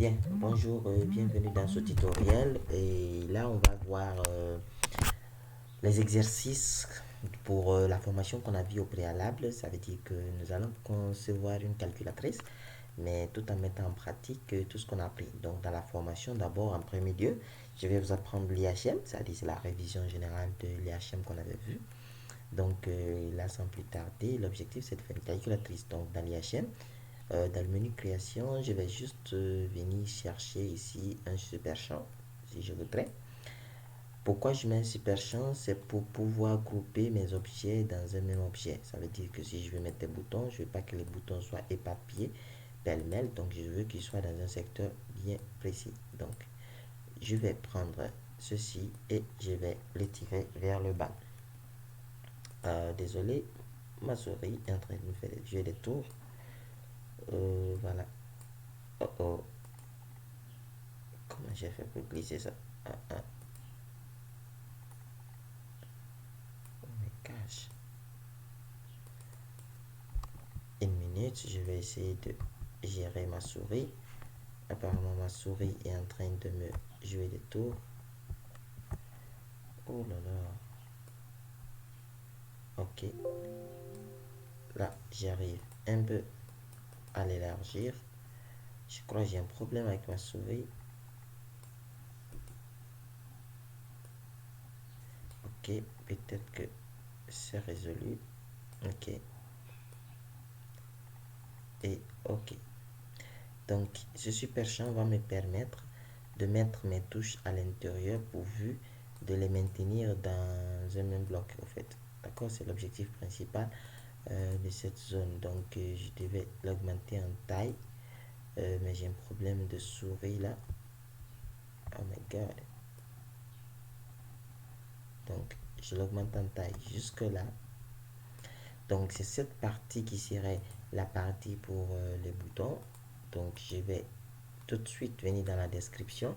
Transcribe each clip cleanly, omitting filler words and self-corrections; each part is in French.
Bien, bonjour, bienvenue dans ce tutoriel et là on va voir les exercices pour la formation qu'on a vue au préalable. Ça veut dire que nous allons concevoir une calculatrice mais tout en mettant en pratique tout ce qu'on a appris. Donc dans la formation, d'abord en premier lieu, je vais vous apprendre l'IHM, c'est-à-dire c'est la révision générale de l'IHM qu'on avait vu. Donc là sans plus tarder, l'objectif c'est de faire une calculatrice. Donc dans l'IHM, dans le menu création, je vais juste venir chercher ici un super champ, si je voudrais. Pourquoi je mets un super champ? C'est pour pouvoir grouper mes objets dans un même objet. Ça veut dire que si je veux mettre des boutons, je ne veux pas que les boutons soient éparpillés pêle-mêle. Donc je veux qu'ils soient dans un secteur bien précis. Donc je vais prendre ceci et je vais le tirer vers le bas. Désolé, ma souris est en train de me faire jouer des tours. Voilà. Oh oh. Comment j'ai fait pour glisser ça? Ah, ah. Oh my gosh. Une minute, je vais essayer de gérer ma souris. Apparemment, ma souris est en train de me jouer des tours. Oh là là. Ok. Là, j'arrive un peu à l'élargir. Je crois que j'ai un problème avec ma souris. Ok, peut-être que c'est résolu. Ok. Et ok. Donc, ce super champ va me permettre de mettre mes touches à l'intérieur pourvu de les maintenir dans un même bloc, au fait. D'accord, c'est l'objectif principal de cette zone. Donc, je devais l'augmenter en taille, mais j'ai un problème de souris là. Oh my god. Donc, je l'augmente en taille jusque là. Donc, c'est cette partie qui serait la partie pour les boutons. Donc, je vais tout de suite venir dans la description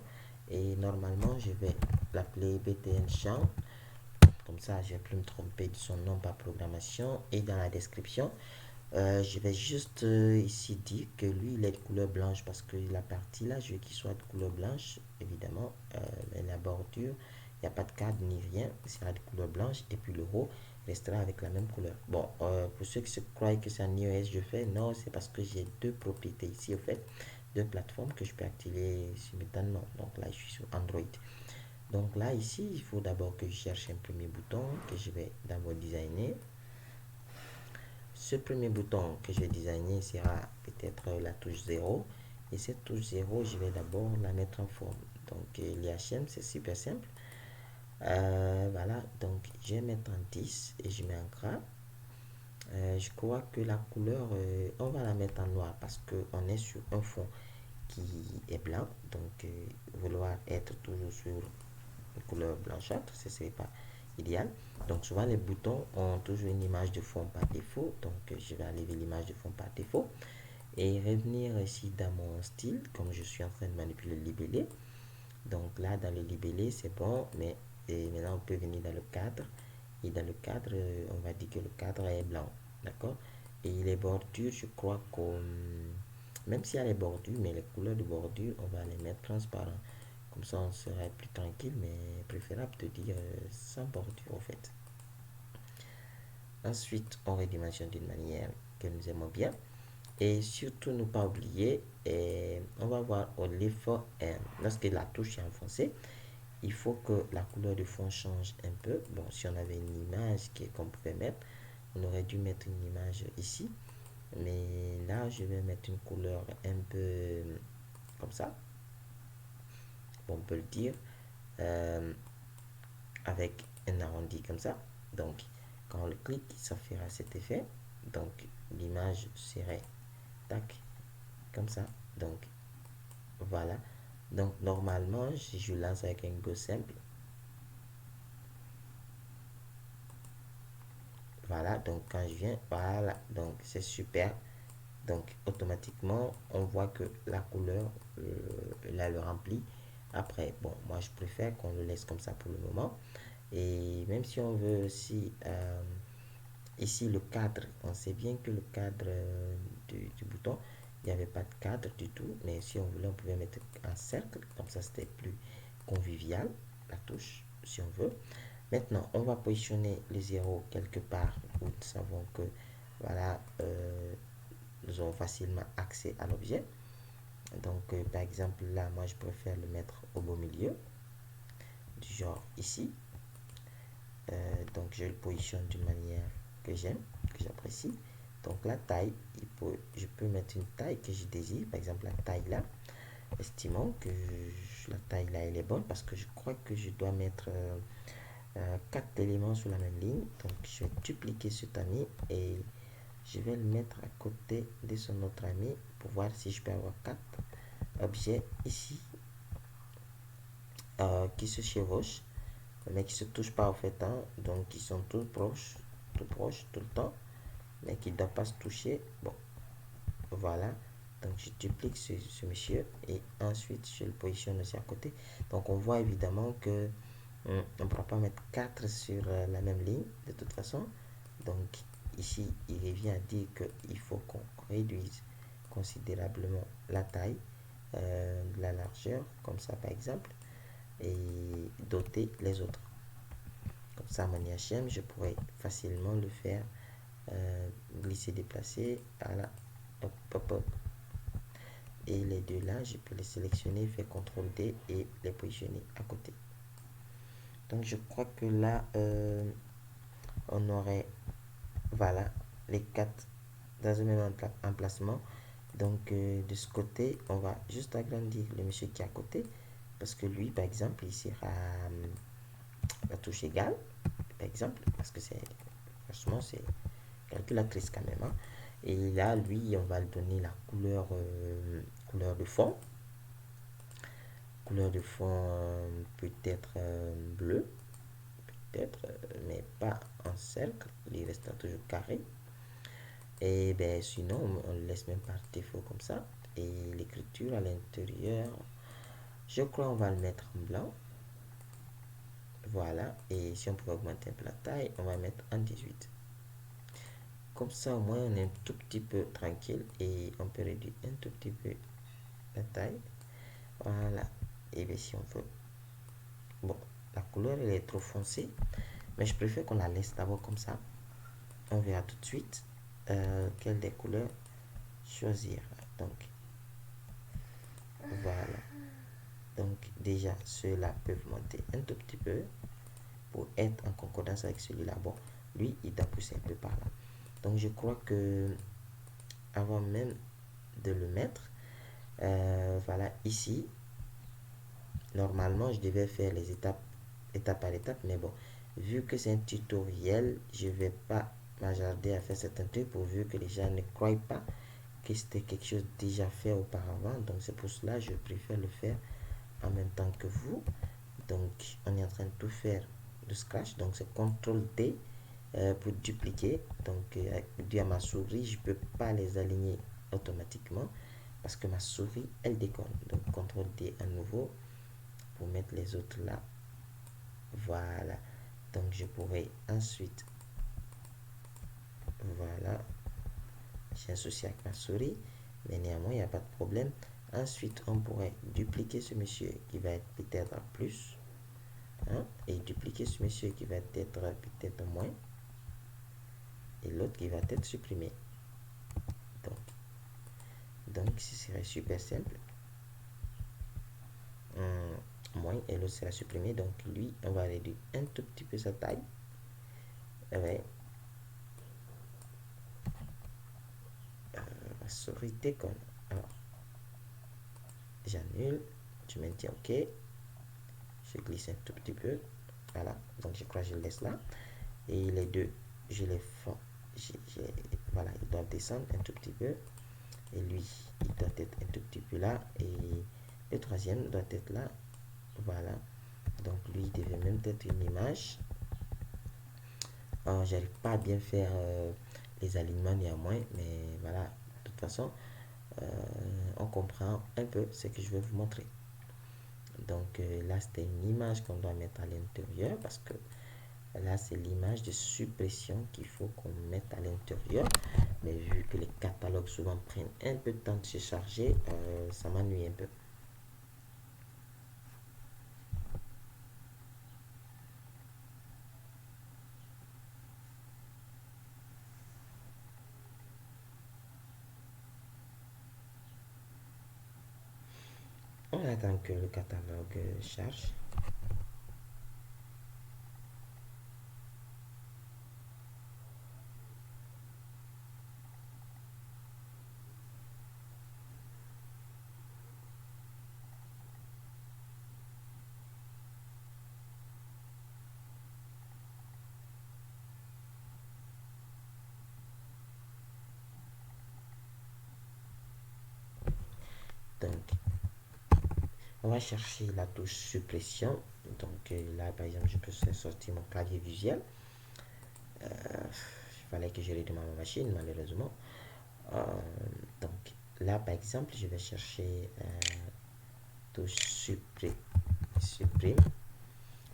et normalement je vais l'appeler btn champ, comme ça je ne vais plus me tromper de son nom par programmation. Et dans la description je vais juste ici dire que lui il est de couleur blanche parce que la partie là je veux qu'il soit de couleur blanche évidemment. La bordure, il n'y a pas de cadre ni rien, il sera de couleur blanche et puis le haut restera avec la même couleur. Bon, pour ceux qui se croient que c'est un iOS je fais, non, c'est parce que j'ai deux propriétés ici au fait, deux plateformes que je peux activer simultanément. Donc là je suis sur Android. Donc là ici il faut d'abord que je cherche un premier bouton que je vais d'abord designer. Ce premier bouton que je vais designer sera peut-être la touche 0. Et cette touche 0, je vais d'abord la mettre en forme. Donc l'IHM, c'est super simple. Voilà, donc je vais mettre en 10 et je mets en gras. Je crois que la couleur, on va la mettre en noir parce qu'on est sur un fond qui est blanc. Donc vouloir être toujours sur une couleur blanchâtre, ce serait pas idéal. Donc souvent les boutons ont toujours une image de fond par défaut. Donc je vais enlever l'image de fond par défaut et revenir ici dans mon style comme je suis en train de manipuler le libellé. Donc là dans le libellé c'est bon, mais et maintenant on peut venir dans le cadre et dans le cadre on va dire que le cadre est blanc, d'accord. Et les bordures, je crois qu'on, même s'il y a les bordures, mais les couleurs de bordure on va les mettre transparents, comme ça on serait plus tranquille, mais préférable de dire sans bordure en fait. Ensuite on redimensionne d'une manière que nous aimons bien. Et surtout ne pas oublier, on va voir au l'effort lorsque la touche est enfoncée, il faut que la couleur de fond change un peu. Bon, si on avait une image qu'on pouvait mettre, on aurait dû mettre une image ici. Mais là, je vais mettre une couleur un peu comme ça. Bon, on peut le dire. euh, avec un arrondi comme ça. Donc, quand on le clique, ça fera cet effet. Donc, l'image serait tac, comme ça. Donc, voilà. Donc, normalement, si je lance avec un Go simple, voilà. Donc, quand je viens, voilà. Donc, c'est super. Donc, automatiquement, on voit que la couleur, là, le remplit. Après, bon, moi, je préfère qu'on le laisse comme ça pour le moment. Et même si on veut aussi, ici, le cadre, on sait bien que le cadre du bouton, il n'y avait pas de cadre du tout, mais si on voulait, on pouvait mettre un cercle, comme ça c'était plus convivial, la touche, si on veut. Maintenant, on va positionner les zéros quelque part où nous savons que, voilà, nous aurons facilement accès à l'objet. Donc, par exemple, là, moi, je préfère le mettre au beau milieu, du genre ici. Donc, je le positionne d'une manière que j'aime, que j'apprécie. Donc, la taille, je peux mettre une taille que je désire, par exemple, la taille là. Estimons que la taille là, elle est bonne parce que je crois que je dois mettre 4 éléments sur la même ligne. Donc, je vais dupliquer cet ami et je vais le mettre à côté de son autre ami pour voir si je peux avoir 4 objets ici qui se chevauchent mais qui se touchent pas au fait, hein, donc qui sont tout proches tout le temps, mais qui ne doivent pas se toucher. Bon, voilà. Donc je duplique ce monsieur et ensuite je le positionne aussi à côté. Donc on voit évidemment que on ne pourra pas mettre 4 sur la même ligne de toute façon. Donc ici il revient à dire qu'il faut qu'on réduise considérablement la taille, la largeur, comme ça par exemple, et doter les autres. Comme ça, mon IHM, je pourrais facilement le faire glisser, déplacer. Voilà. Hop, hop, hop. Et les deux là, je peux les sélectionner, faire CTRL D et les positionner à côté. Donc, je crois que là, on aurait, voilà, les 4 dans un même emplacement. Donc, de ce côté, on va juste agrandir le monsieur qui est à côté. Parce que lui, par exemple, il sera la touche égale, par exemple, parce que c'est, franchement, c'est calculatrice quand même, hein. Et là, lui, on va lui donner la couleur de fond. Couleur de fond peut-être bleu, peut-être, mais pas en cercle. Il restera toujours carré. Et ben sinon, on le laisse même par défaut comme ça. Et l'écriture à l'intérieur, je crois on va le mettre en blanc. Voilà. Et si on pouvait augmenter un peu la taille, on va mettre en 18. Comme ça, au moins, on est un tout petit peu tranquille et on peut réduire un tout petit peu la taille. Voilà. Et bien, si on veut. Bon, la couleur, elle est trop foncée, mais je préfère qu'on la laisse d'abord comme ça. On verra tout de suite quelle des couleurs choisir. Donc, voilà. Donc, déjà, ceux-là peuvent monter un tout petit peu pour être en concordance avec celui-là. Bon, lui, il doit pousser un peu par là. Donc, je crois que avant même de le mettre, voilà, ici, normalement, je devais faire les étapes par étape, mais bon, vu que c'est un tutoriel, je vais pas m'ajarder à faire certains trucs pourvu que les gens ne croient pas que c'était quelque chose déjà fait auparavant. Donc, c'est pour cela que je préfère le faire en même temps que vous. Donc, on est en train de tout faire de scratch. Donc, c'est CTRL D pour dupliquer. Donc, dû à ma souris, je peux pas les aligner automatiquement parce que ma souris, elle déconne. Donc, CTRL D à nouveau pour mettre les autres là. Voilà. Donc, je pourrais ensuite, voilà, j'ai un souci avec ma souris, mais néanmoins, il n'y a pas de problème. Ensuite, on pourrait dupliquer ce monsieur qui va être peut-être à plus, hein, et dupliquer ce monsieur qui va être peut-être moins, et l'autre qui va être supprimé. Donc ce serait super simple. Moins et l'autre sera supprimé. Donc lui, on va réduire un tout petit peu sa taille. Ouais. Ma souris déconne. Alors, j'annule. Je maintiens OK. Je glisse un tout petit peu. Voilà. Donc je crois que je le laisse là. Et les deux, je les fais. Voilà, ils doivent descendre un tout petit peu. Et lui, il doit être un tout petit peu là. Et le troisième doit être là. Voilà. Donc lui, il devait même être une image. Alors, j'arrive pas à bien faire les alignements néanmoins. Mais voilà, de toute façon, on comprend un peu ce que je vais vous montrer. Donc là, c'était une image qu'on doit mettre à l'intérieur parce que là, c'est l'image de suppression qu'il faut qu'on mette à l'intérieur. Mais vu que les catalogues souvent prennent un peu de temps de se charger, ça m'ennuie un peu. On attend que le catalogue charge. Donc, on va chercher la touche suppression. Donc là, par exemple, je peux sortir mon clavier visuel. Il fallait que je réduise ma machine, malheureusement. Euh, donc là, par exemple, je vais chercher touche supprime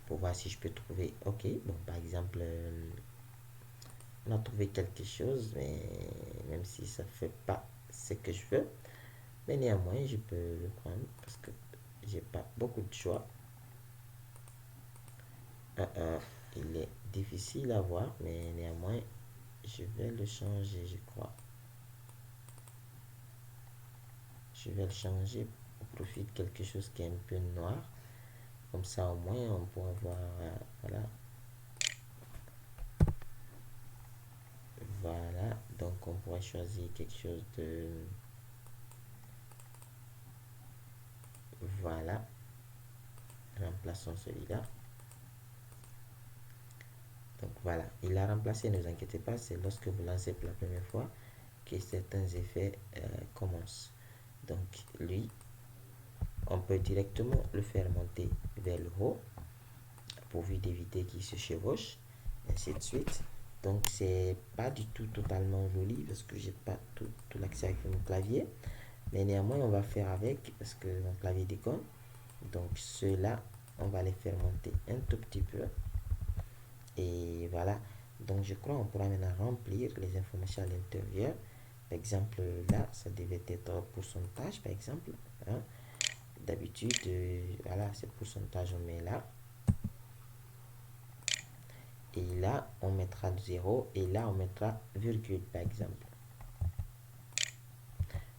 pour voir si je peux trouver. Ok, bon, par exemple, on a trouvé quelque chose, mais même si ça ne fait pas ce que je veux, mais néanmoins, je peux le prendre parce que j'ai pas beaucoup de choix. Il est difficile à voir, mais néanmoins, je vais le changer, je crois. Je vais le changer au profit de quelque chose qui est un peu noir. Comme ça, au moins, on pourra voir. Voilà. Voilà. Donc, on pourra choisir quelque chose de. Voilà. Remplaçons celui-là. Donc, voilà. Il a remplacé, ne vous inquiétez pas. C'est lorsque vous lancez pour la première fois que certains effets commencent. Donc, lui, on peut directement le faire monter vers le haut, pourvu d'éviter qu'il se chevauche, ainsi de suite. Donc c'est pas du tout totalement joli parce que j'ai pas tout l'accès avec mon clavier, mais néanmoins on va faire avec parce que mon clavier déconne. Donc ceux-là, on va les faire monter un tout petit peu et voilà. Donc je crois on pourra maintenant remplir les informations à l'intérieur. Par exemple là, ça devait être pourcentage par exemple, hein. D'habitude, voilà, c'est pourcentage, on met là. Et là, on mettra 0 et là, on mettra virgule, par exemple.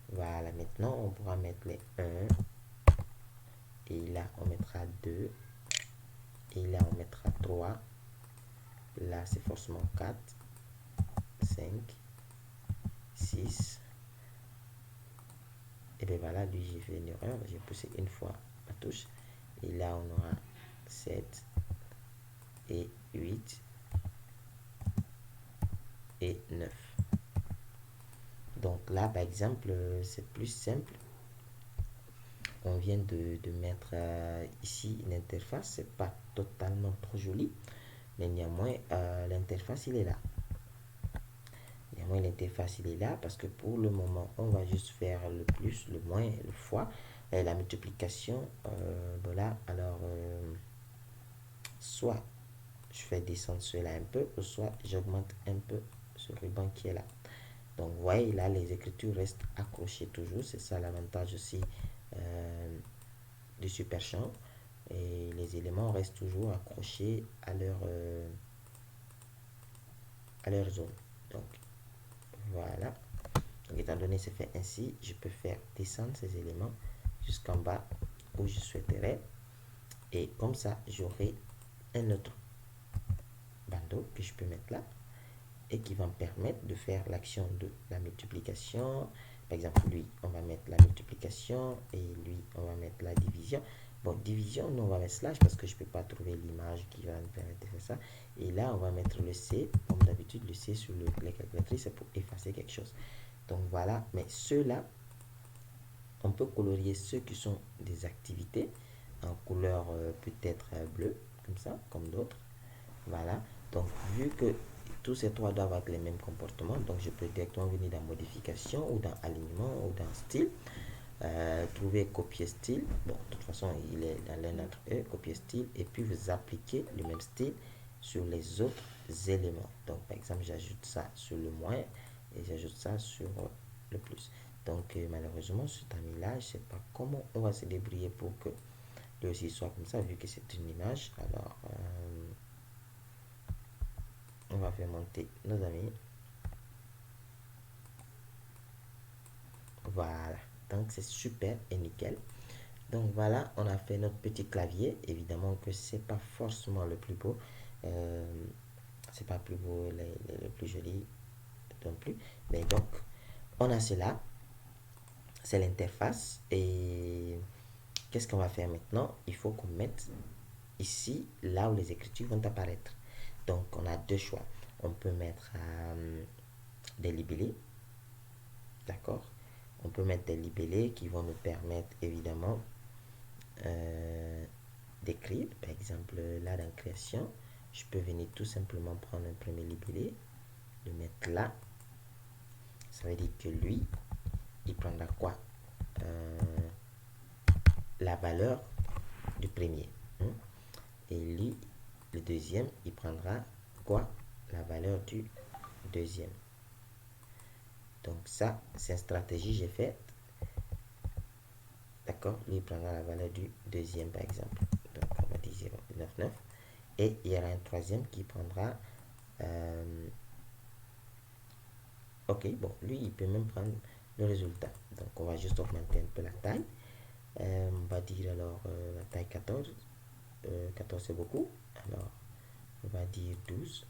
Voilà, maintenant, on pourra mettre les 1. Et là, on mettra 2. Et là, on mettra 3. Là, c'est forcément 4, 5, 6. Et bien voilà, lui, j'ai fait une erreur. J'ai poussé une fois la touche. Et là, on aura 7 et 8 et 9. Donc là, par exemple, c'est plus simple. On vient de mettre ici une interface. C'est pas totalement trop joli, mais néanmoins, l'interface, il est là. Néanmoins, l'interface, il est là parce que pour le moment, on va juste faire le plus, le moins, le fois. Et la multiplication, voilà. Alors, soit je fais descendre cela un peu, ou soit j'augmente un peu ce ruban qui est là. Donc, vous voyez, là, les écritures restent accrochées toujours. C'est ça l'avantage aussi du Superchamp. Et les éléments restent toujours accrochés à leur zone. Donc, voilà. Donc, étant donné que c'est fait ainsi, je peux faire descendre ces éléments jusqu'en bas où je souhaiterais. Et comme ça, j'aurai un autre bandeau que je peux mettre là et qui va me permettre de faire l'action de la multiplication. Par exemple, lui, on va mettre la multiplication et lui, on va mettre la division. Bon, division, nous, on va mettre slash parce que je ne peux pas trouver l'image qui va me permettre de faire ça. Et là, on va mettre le C. Comme d'habitude, le C sur la calculatrice, c'est pour effacer quelque chose. Donc voilà, mais ceux-là, on peut colorier ceux qui sont des activités en couleur peut-être bleue, comme ça, comme d'autres. Voilà, donc vu que tous ces trois doivent avoir les mêmes comportements, donc je peux directement venir dans modification ou dans alignement ou dans style, trouver copier style. Bon, de toute façon, il est dans l'un d'entre eux, copier style, et puis vous appliquez le même style sur les autres éléments. Donc, par exemple, j'ajoute ça sur le moins, et j'ajoute ça sur le plus. Donc malheureusement cet ami là, je sais pas comment on va se débrouiller pour que lui aussi soit comme ça vu que c'est une image. Alors on va faire monter nos amis. Voilà, donc c'est super et nickel. Donc voilà, on a fait notre petit clavier. Évidemment que c'est pas forcément le plus beau. Euh, c'est pas le plus beau, le plus joli non plus. Mais donc, on a cela. C'est l'interface. Et qu'est-ce qu'on va faire maintenant? Il faut qu'on mette ici, là où les écritures vont apparaître. Donc, on a deux choix. On peut mettre des libellés. D'accord? On peut mettre des libellés qui vont nous permettre évidemment d'écrire. Par exemple, là dans création, je peux venir tout simplement prendre un premier libellé, le mettre là. Ça veut dire que lui, il prendra quoi? La valeur du premier. Et lui, le deuxième, il prendra quoi? La valeur du deuxième. Donc ça, c'est une stratégie que j'ai faite. D'accord? Lui, il prendra la valeur du deuxième, par exemple. Donc on va dire 0,99. Et il y aura un troisième qui prendra... ok, bon, lui, il peut même prendre le résultat. Donc on va juste augmenter un peu la taille. On va dire alors la taille 14. 14 c'est beaucoup. Alors on va dire 12.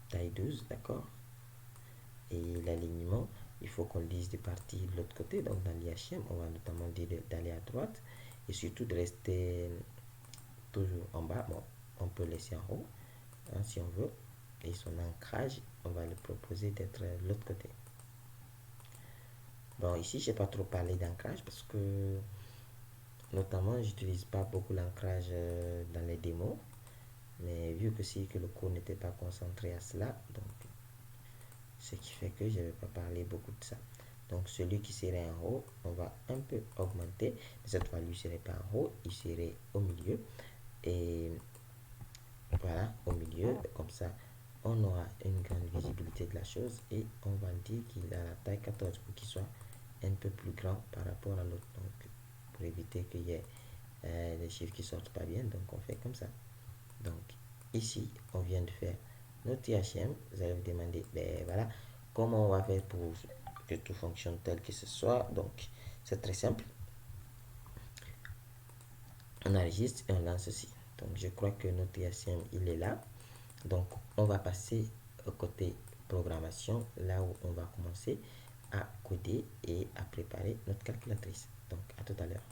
Taille 12, d'accord. Et l'alignement, il faut qu'on le dise de partir de l'autre côté. Donc dans l'IHM, on va notamment dire d'aller à droite. Et surtout de rester toujours en bas. Bon, on peut laisser en haut hein, si on veut. Et son ancrage, on va le proposer d'être de l'autre côté. Bon, ici, je n'ai pas trop parlé d'ancrage parce que notamment, j'utilise pas beaucoup l'ancrage dans les démos. Mais vu que si que le cours n'était pas concentré à cela, donc ce qui fait que je ne vais pas parler beaucoup de ça. Donc celui qui serait en haut, on va un peu augmenter. Mais cette fois, lui ne serait pas en haut, il serait au milieu. Et voilà, au milieu, comme ça, on aura une grande visibilité de la chose et on va dire qu'il a la taille 14 pour qu'il soit un peu plus grand par rapport à l'autre. Donc, pour éviter qu'il y ait des chiffres qui sortent pas bien, donc on fait comme ça. Donc, ici, on vient de faire notre IHM. Vous allez vous demander, ben voilà, comment on va faire pour que tout fonctionne tel que ce soit. Donc, c'est très simple. On enregistre et on lance ceci. Donc, je crois que notre IHM, il est là. Donc, on va passer au côté programmation, là où on va commencer à coder et à préparer notre calculatrice. Donc, à tout à l'heure.